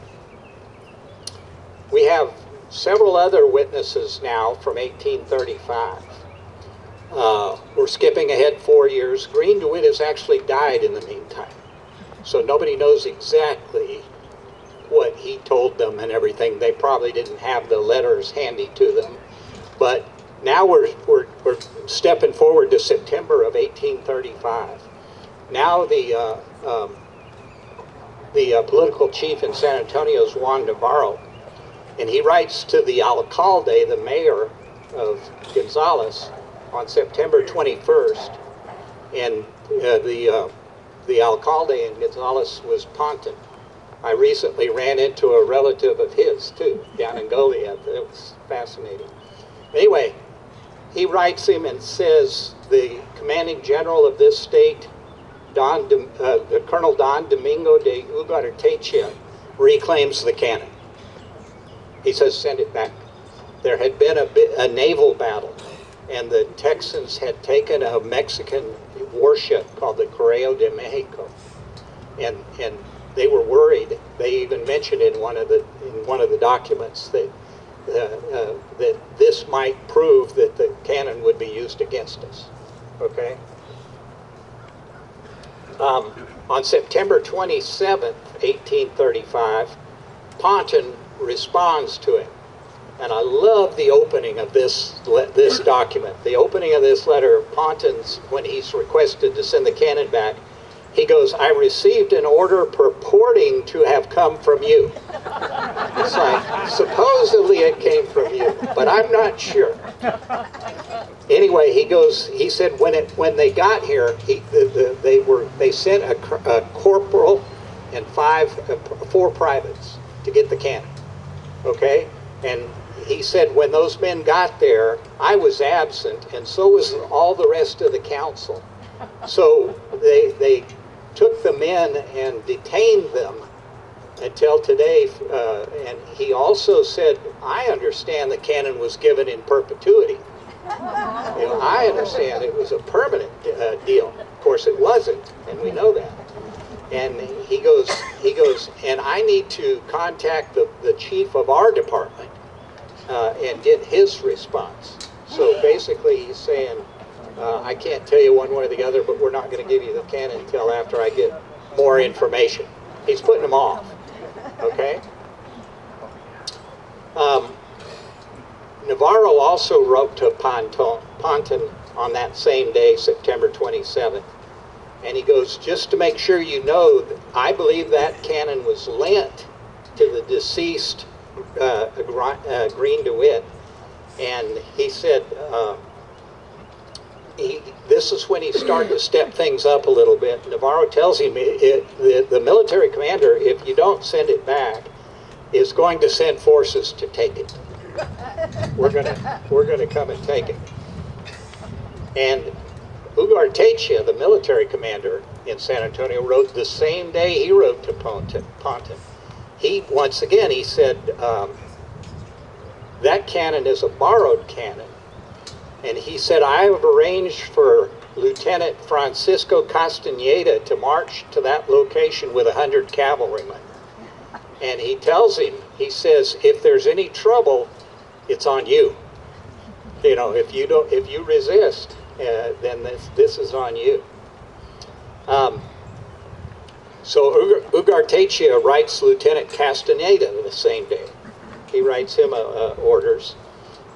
We have several other witnesses now from 1835. We're skipping ahead 4 years. Green DeWitt has actually died in the meantime. So nobody knows exactly what he told them and everything. They probably didn't have the letters handy to them. But now we're stepping forward to September of 1835. Now the political chief in San Antonio is Juan Navarro, and he writes to the alcalde, the mayor of Gonzales, on September 21st, and the alcalde in Gonzales was Ponton. I recently ran into a relative of his too, down in Goliath. It was fascinating. Anyway, he writes him and says the commanding general of this state, Colonel Don Domingo de Ugarteche, reclaims the cannon. He says, send it back. There had been a naval battle, and the Texans had taken a Mexican warship called the Correo de Mexico, and they were worried. They even mentioned in one of the documents that that this might prove that the cannon would be used against us. Okay. On September 27th, 1835, Ponton responds to him. And I love the opening of this document. The opening of this letter, Ponton's, when he's requested to send the cannon back, he goes, I received an order purporting to have come from you. It's like, supposedly it came from you, but I'm not sure. Anyway, he said when they got here, they sent a corporal and four privates to get the cannon. Okay? And he said when those men got there, I was absent, and so was all the rest of the council. So they took the men and detained them until today. And he also said, I understand the cannon was given in perpetuity. I understand it was a permanent deal. Of course, it wasn't, and we know that. And he goes, and I need to contact the chief of our department and get his response. So basically, he's saying, I can't tell you one way or the other, but we're not going to give you the cannon until after I get more information. He's putting them off. Okay? Navarro also wrote to Ponton on that same day, September 27th. And he goes, just to make sure you know, I believe that cannon was lent to the deceased Green DeWitt. And he said, this is when he started to step things up a little bit. Navarro tells him, the military commander, if you don't send it back, is going to send forces to take it. We're gonna come and take it. And Ugarteche, the military commander in San Antonio, wrote the same day he wrote to Ponton. Once again, he said, that cannon is a borrowed cannon. And he said, I have arranged for Lieutenant Francisco Castaneda to march to that location with 100 cavalrymen. And he tells him, he says, if there's any trouble, it's on you. You know, if you resist, then this is on you. So Ugarteche writes Lieutenant Castaneda the same day. He writes him orders.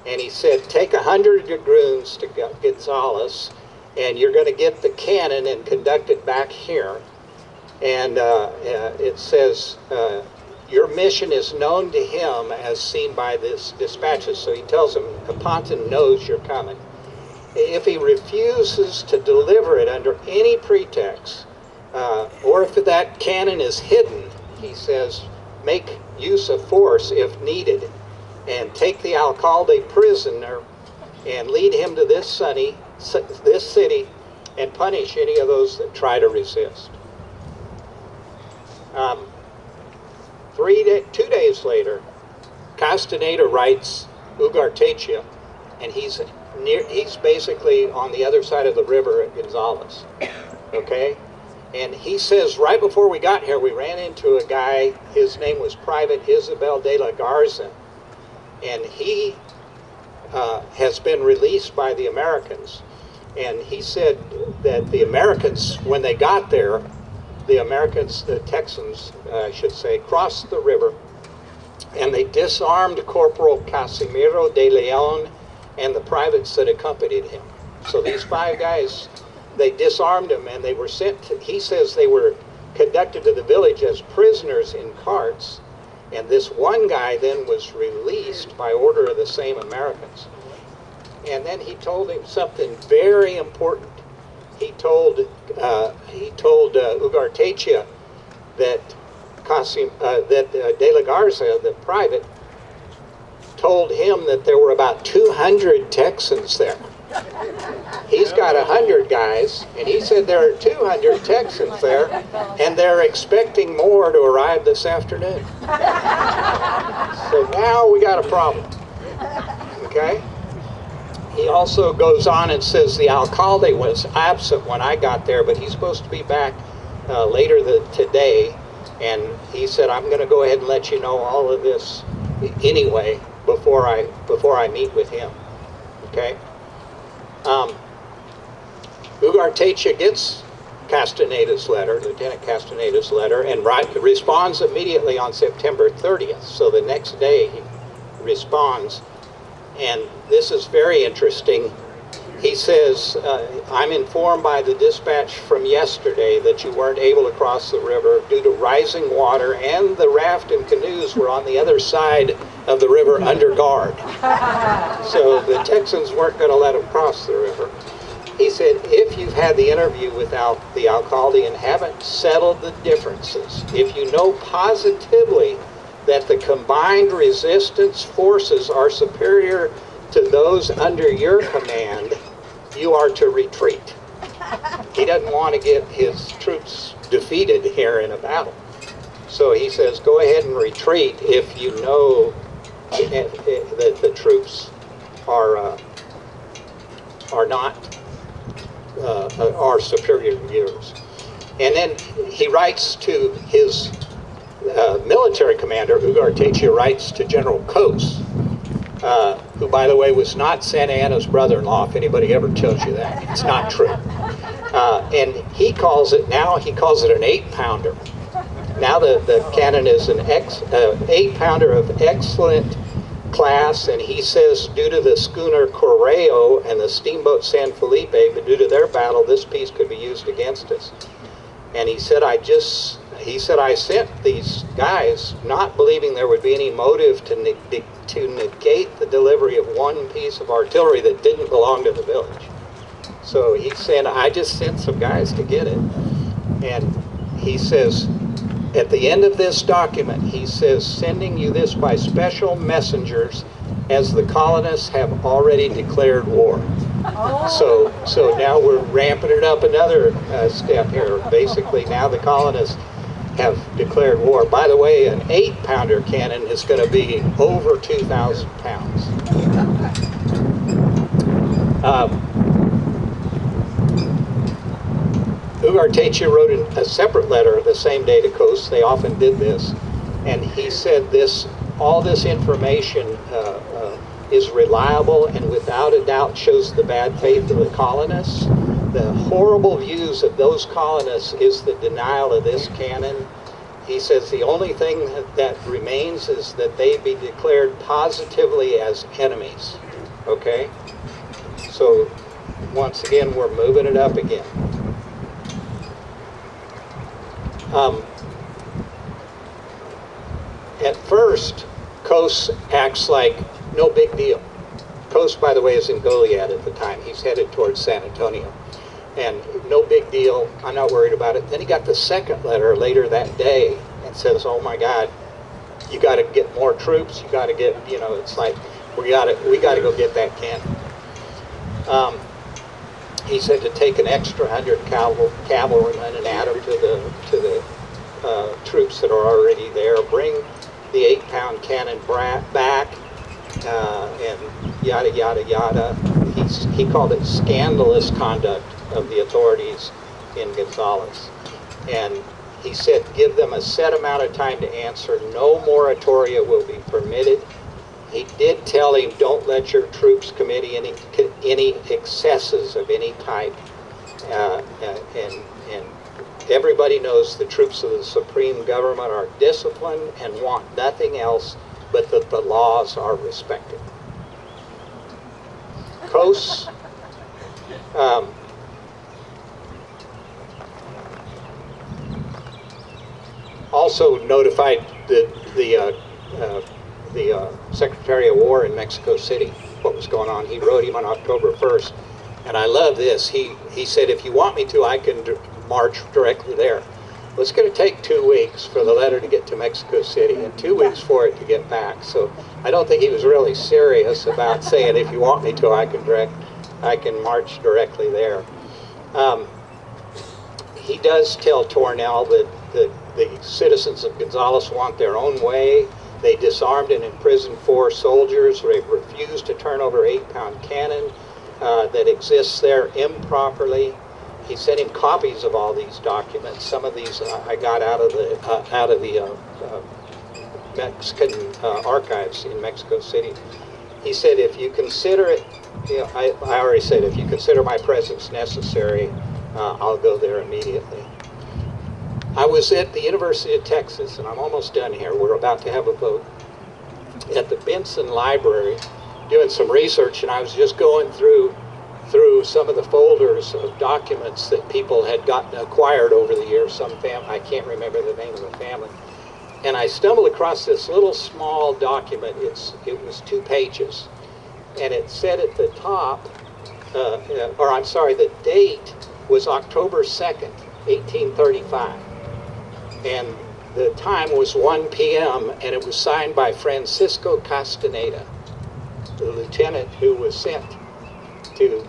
And he said, take 100 dragoons to Gonzales, and you're going to get the cannon and conduct it back here. And it says, your mission is known to him as seen by this dispatches. So he tells him, Ponton knows you're coming. If he refuses to deliver it under any pretext, or if that cannon is hidden, he says, make use of force if needed, and take the alcalde prisoner and lead him to this city and punish any of those that try to resist. 2 days later, Castaneda writes Ugarteche, and he's basically on the other side of the river at Gonzales. Okay? And he says, right before we got here, we ran into a guy, his name was Private Isabel de la Garza, and he has been released by the Americans. And he said that the Americans, when they got there, the Texans, I should say, crossed the river, and they disarmed Corporal Casimiro de Leon and the privates that accompanied him. So these 5 guys, they disarmed them, and they were sent to, he says they were conducted to the village as prisoners in carts, and this one guy then was released by order of the same Americans. And then he told him something very important. He told Ugartecha that De La Garza, the private, told him that there were about 200 Texans there. He's got 100 guys, and he said there are 200 Texans there, and they're expecting more to arrive this afternoon. So now we got a problem, okay? He also goes on and says the alcalde was absent when I got there, but he's supposed to be back later today. And he said, I'm going to go ahead and let you know all of this anyway before I meet with him. Okay? Ugartecha gets Castaneda's letter, Lieutenant Castaneda's letter, and responds immediately on September 30th. So the next day he responds. And this is very interesting. He says, I'm informed by the dispatch from yesterday that you weren't able to cross the river due to rising water, and the raft and canoes were on the other side of the river under guard. So the Texans weren't going to let them cross the river. He said, if you've had the interview with the alcalde and haven't settled the differences, if you know positively that the combined resistance forces are superior to those under your command, you are to retreat. He doesn't want to get his troops defeated here in a battle. So he says, go ahead and retreat if you know that the troops are superior to yours. And then he writes to his military commander, Ugartecha, writes to General Cos, who, by the way, was not Santa Anna's brother-in-law, if anybody ever tells you that. It's not true. And he calls it an 8-pounder. Now the cannon is an 8-pounder of excellent class, and he says due to the schooner Correo and the steamboat San Felipe, but due to their battle, this piece could be used against us. And he said, I sent these guys not believing there would be any motive to negate the delivery of one piece of artillery that didn't belong to the village. So he said, I just sent some guys to get it. And he says, at the end of this document, he says, sending you this by special messengers as the colonists have already declared war. So now we're ramping it up another step here. Basically, now the colonists have declared war. By the way, an 8-pounder cannon is going to be over 2,000 pounds. Ugartecha wrote a separate letter the same day to Cos. They often did this. And he said all this information is reliable and without a doubt shows the bad faith of the colonists. The horrible views of those colonists is the denial of this cannon. He says the only thing that remains is that they be declared positively as enemies. Okay? So once again, we're moving it up again. At first, Cos acts like no big deal. Cos, by the way, is in Goliad at the time. He's headed towards San Antonio. And no big deal, I'm not worried about it. Then he got the second letter later that day and says, oh my God, you got to get more troops. You got to get, it's like, we got to go get that cannon. He said to take an extra 100 cavalrymen and add them to the troops that are already there. Bring the 8-pound cannon back, and yada, yada, yada. He called it scandalous conduct of the authorities in Gonzales. And he said, give them a set amount of time to answer. No moratoria will be permitted. He did tell him, don't let your troops commit any excesses of any type. And everybody knows the troops of the supreme government are disciplined and want nothing else but that the laws are respected. COAS, also notified the Secretary of War in Mexico City what was going on. He wrote him on October 1st, and I love this. He said, if you want me to, I can march directly there. Well, it's going to take 2 weeks for the letter to get to Mexico City and 2 weeks for it to get back. So I don't think he was really serious about saying, if you want me to, I can march directly there. He does tell Tornell that the citizens of Gonzales want their own way. They disarmed and imprisoned 4 soldiers. They refused to turn over 8-pound cannon that exists there improperly. He sent him copies of all these documents. Some of these I got out of the Mexican archives in Mexico City. He said, if you consider it, I already said, if you consider my presence necessary, I'll go there immediately. I was at the University of Texas, and I'm almost done here. We're about to have a vote. At the Benson Library, doing some research, and I was just going through some of the folders of documents that people had gotten acquired over the years. I can't remember the name of the family. And I stumbled across this little small document. It was 2 pages. And it said at the top, the date was October 2nd, 1835. And the time was 1 p.m., and it was signed by Francisco Castaneda, the lieutenant who was sent to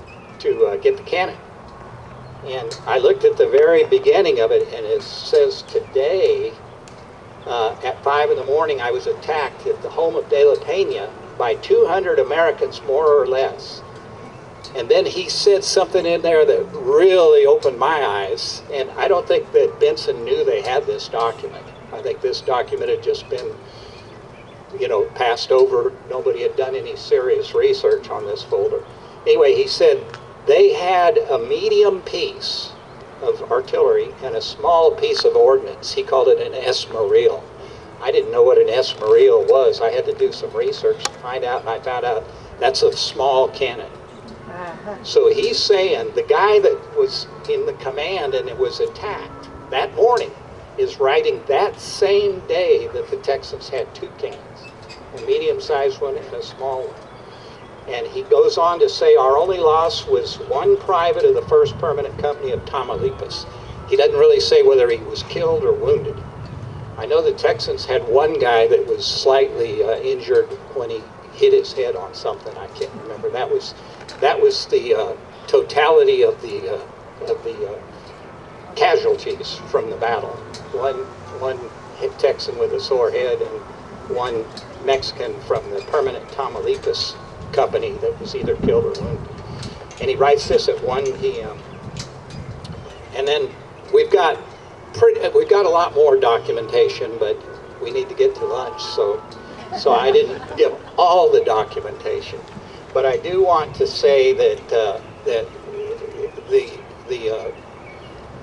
get the cannon. And I looked at the very beginning of it, and it says, today, at 5 in the morning, I was attacked at the home of De La Peña by 200 Americans, more or less. And then he said something in there that really opened my eyes. And I don't think that Benson knew they had this document. I think this document had just been, passed over. Nobody had done any serious research on this folder. Anyway, he said they had a medium piece of artillery and a small piece of ordnance. He called it an esmeril. I didn't know what an esmeril was. I had to do some research to find out, and I found out that's a small cannon. So he's saying the guy that was in the command and it was attacked that morning is writing that same day that the Texans had 2 cannons, a medium-sized one and a small one. And he goes on to say, our only loss was 1 private of the 1st Permanent Company of Tamaulipas. He doesn't really say whether he was killed or wounded. I know the Texans had 1 guy that was slightly injured when he hit his head on something. I can't remember. That was the totality of the casualties from the battle. One Texan with a sore head and 1 Mexican from the Permanent Tamaulipas Company that was either killed or wounded. And he writes this at 1 p.m. And then we've got a lot more documentation, but we need to get to lunch, so I didn't give all the documentation. But I do want to say that the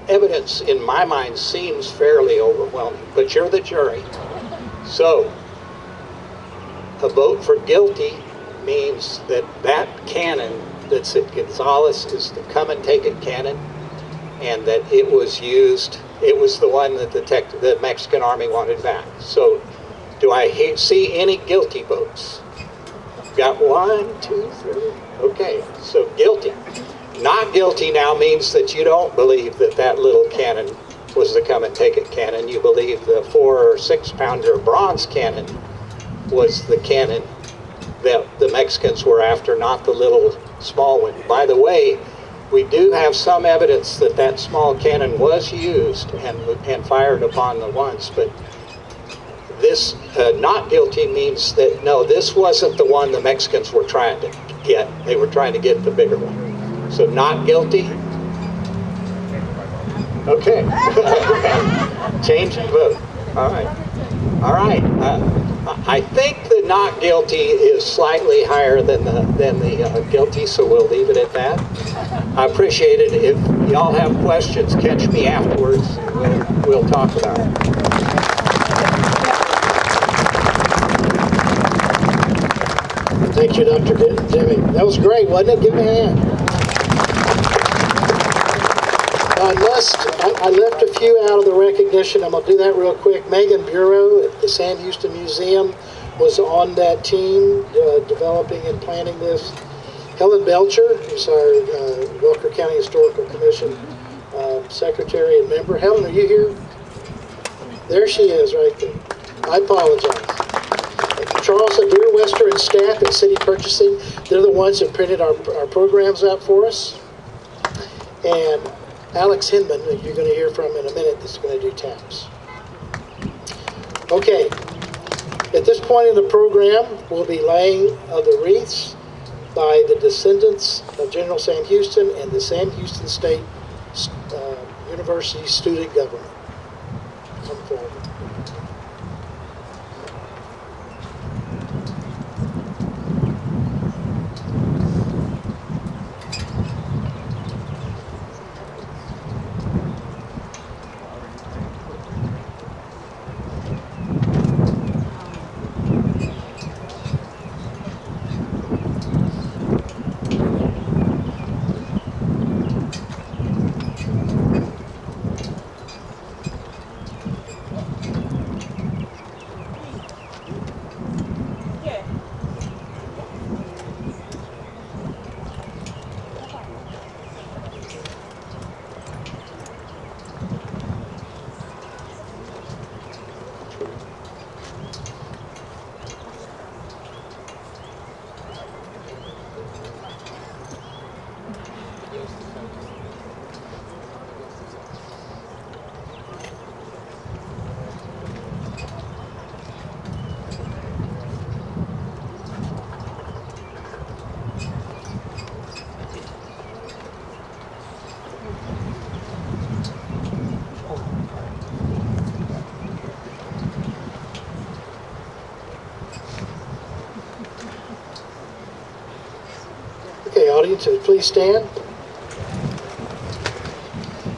evidence in my mind seems fairly overwhelming, but you're the jury. So a vote for guilty means that cannon that's at Gonzales is the come and take it cannon, and that it was the one that the Mexican army wanted back. So do I see any guilty votes? Got 1, 2, 3. Okay, so guilty. Not guilty now means that you don't believe that little cannon was the come and take it cannon. You believe the 4 or 6 pounder bronze cannon was the cannon that the Mexicans were after, not the little small one. By the way, we do have some evidence that small cannon was used and fired upon the once, but this not guilty means that, no, this wasn't the one the Mexicans were trying to get. They were trying to get the bigger one. So not guilty. Okay. Change and vote. All right. I think that not guilty is slightly higher than the guilty, so we'll leave it at that. I appreciate it. If y'all have questions, catch me afterwards. We'll talk about it. Thank you, Dr. Deming. That was great, wasn't it? Give me a hand. I left a few out of the recognition. I'm going to do that real quick. Megan Bureau at the Sam Houston Museum was on that team developing and planning this. Helen Belcher, who's our Walker County Historical Commission secretary and member. Helen, are you here? There she is right there. I apologize. Charles Adair, Wester, and staff at City Purchasing, they're the ones that printed our programs out for us. And Alex Hinman, that you're going to hear from in a minute, that's going to do taps. Okay, at this point in the program, we'll be laying of the wreaths by the descendants of General Sam Houston and the Sam Houston State University student government. Come forward. Okay, audience, please stand.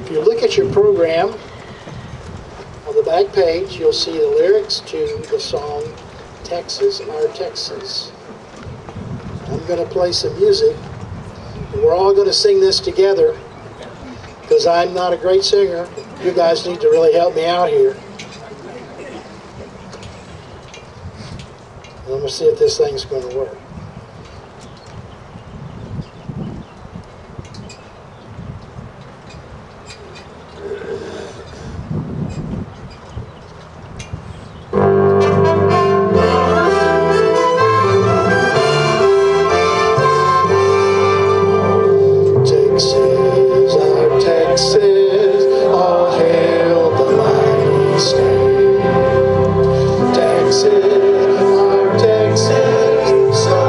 If you look at your program, on the back page, you'll see the lyrics to the song, Texas, Our Texas. I'm going to play some music, and we're all going to sing this together, because I'm not a great singer. You guys need to really help me out here. I'm going to see if this thing's going to work. Texas, our Texas, so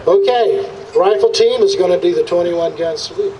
Okay, rifle team is going to do the 21 gun salute.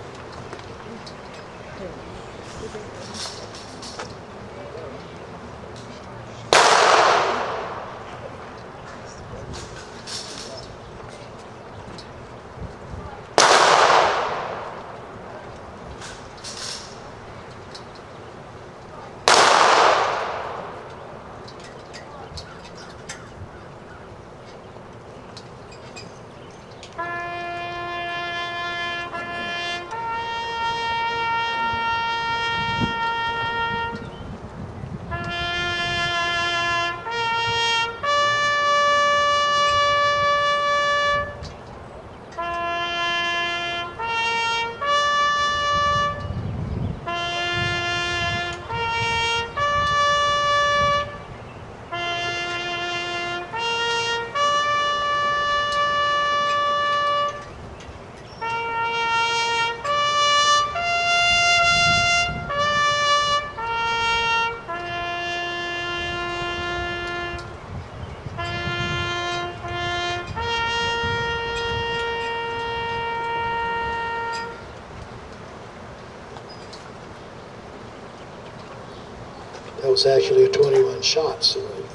That was actually a 21 shot salute.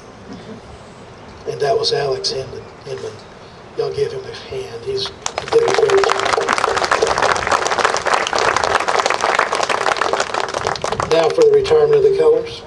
And that was Alex Hinman. Y'all give him a hand. He did a great job. Now for the retirement of the colors.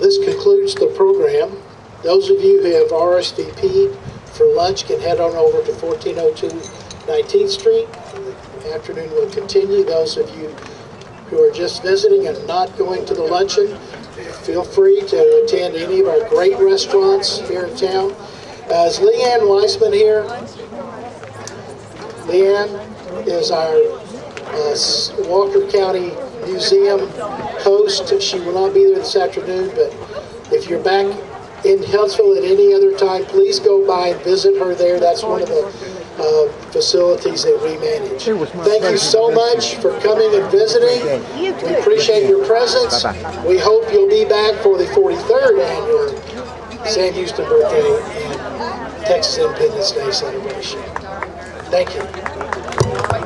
This concludes the program. Those of you who have RSVP'd for lunch can head on over to 1402 19th Street. The afternoon will continue. Those of you who are just visiting and not going to the luncheon, feel free to attend any of our great restaurants here in town. Is Leanne Weissman here? Leanne is our Walker County Museum host. She will not be there this afternoon, but if you're back in Huntsville at any other time, please go by and visit her there. That's one of the facilities that we manage. Thank you so much for coming and visiting. We appreciate your presence. We hope you'll be back for the 43rd annual Sam Houston Birthday and Texas Independence Day celebration. Thank you.